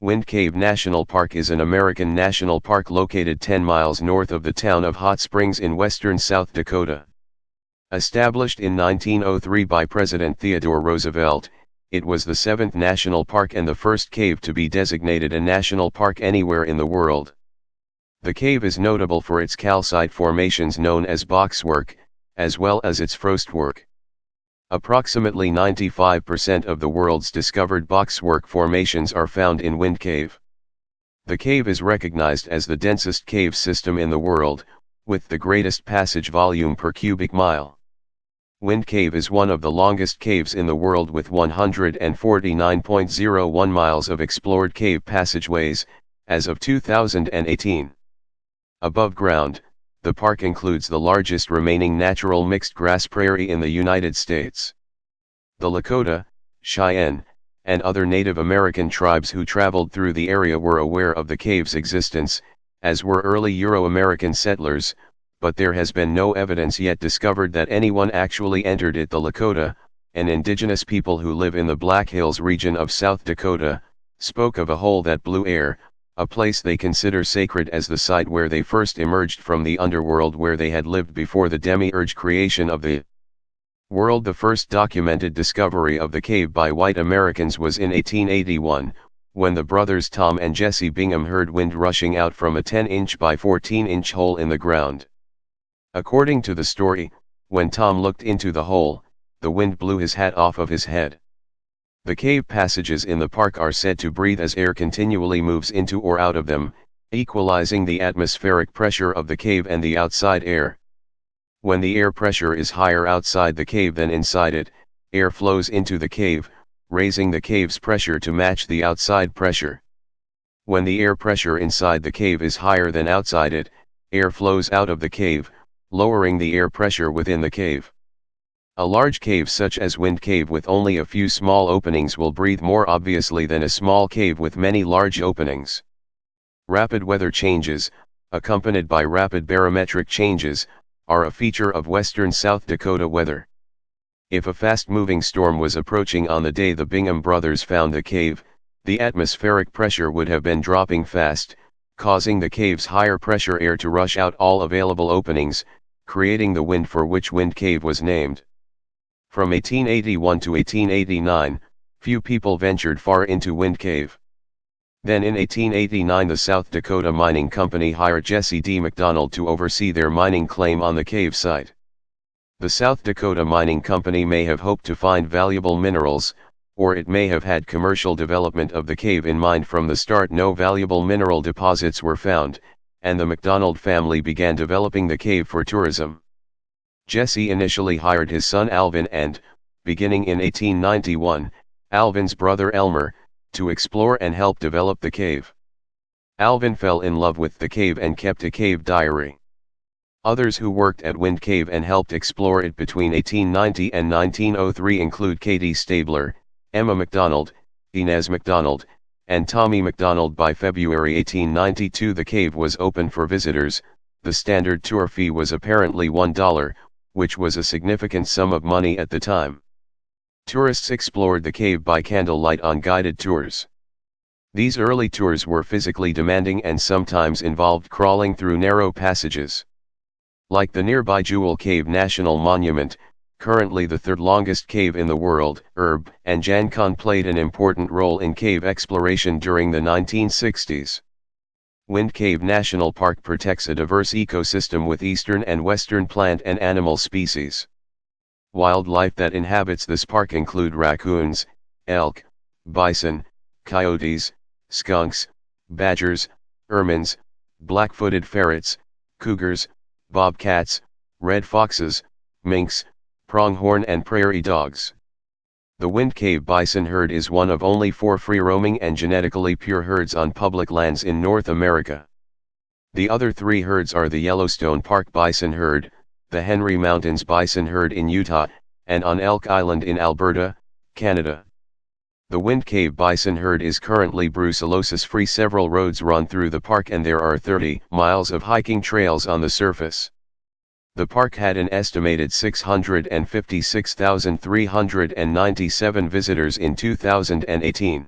Wind Cave National Park is an American national park located 10 miles north of the town of Hot Springs in western South Dakota. Established in 1903 by President Theodore Roosevelt, it was the 7th national park and the first cave to be designated a national park anywhere in the world. The cave is notable for its calcite formations known as boxwork, as well as its frostwork. Approximately 95% of the world's discovered boxwork formations are found in Wind Cave. The cave is recognized as the densest cave system in the world, with the greatest passage volume per cubic mile. Wind Cave is one of the longest caves in the world with 149.01 miles of explored cave passageways, as of 2018. Above ground, the park includes the largest remaining natural mixed grass prairie in the United States. The Lakota, Cheyenne, and other Native American tribes who traveled through the area were aware of the cave's existence, as were early Euro-American settlers, but there has been no evidence yet discovered that anyone actually entered it. The Lakota, an indigenous people who live in the Black Hills region of South Dakota, spoke of a hole that blew air, a place they consider sacred as the site where they first emerged from the underworld where they had lived before the demiurge creation of the world. The first documented discovery of the cave by white Americans was in 1881, when the brothers Tom and Jesse Bingham heard wind rushing out from a 10-inch by 14-inch hole in the ground. According to the story, when Tom looked into the hole, the wind blew his hat off of his head. The cave passages in the park are said to breathe as air continually moves into or out of them, equalizing the atmospheric pressure of the cave and the outside air. When the air pressure is higher outside the cave than inside it, air flows into the cave, raising the cave's pressure to match the outside pressure. When the air pressure inside the cave is higher than outside it, air flows out of the cave, lowering the air pressure within the cave. A large cave such as Wind Cave with only a few small openings will breathe more obviously than a small cave with many large openings. Rapid weather changes, accompanied by rapid barometric changes, are a feature of western South Dakota weather. If a fast-moving storm was approaching on the day the Bingham brothers found the cave, the atmospheric pressure would have been dropping fast, causing the cave's higher pressure air to rush out all available openings, creating the wind for which Wind Cave was named. From 1881 to 1889, few people ventured far into Wind Cave. Then in 1889 the South Dakota Mining Company hired Jesse D. McDonald to oversee their mining claim on the cave site. The South Dakota Mining Company may have hoped to find valuable minerals, or it may have had commercial development of the cave in mind from the start. No valuable mineral deposits were found, and the McDonald family began developing the cave for tourism. Jesse initially hired his son Alvin and, beginning in 1891, Alvin's brother Elmer, to explore and help develop the cave. Alvin fell in love with the cave and kept a cave diary. Others who worked at Wind Cave and helped explore it between 1890 and 1903 include Katie Stabler, Emma McDonald, Inez McDonald, and Tommy McDonald. By February 1892 the cave was open for visitors. The standard tour fee was apparently $1, which was a significant sum of money at the time. Tourists explored the cave by candlelight on guided tours. These early tours were physically demanding and sometimes involved crawling through narrow passages. Like the nearby Jewel Cave National Monument, currently the third longest cave in the world, Herb and Jancon played an important role in cave exploration during the 1960s. Wind Cave National Park protects a diverse ecosystem with eastern and western plant and animal species. Wildlife that inhabits this park include raccoons, elk, bison, coyotes, skunks, badgers, ermines, black-footed ferrets, cougars, bobcats, red foxes, minks, pronghorn and prairie dogs. The Wind Cave bison herd is one of only 4 free-roaming and genetically pure herds on public lands in North America. The other 3 herds are the Yellowstone Park bison herd, the Henry Mountains bison herd in Utah, and on Elk Island in Alberta, Canada. The Wind Cave bison herd is currently brucellosis-free. Several roads run through the park and there are 30 miles of hiking trails on the surface. The park had an estimated 656,397 visitors in 2018.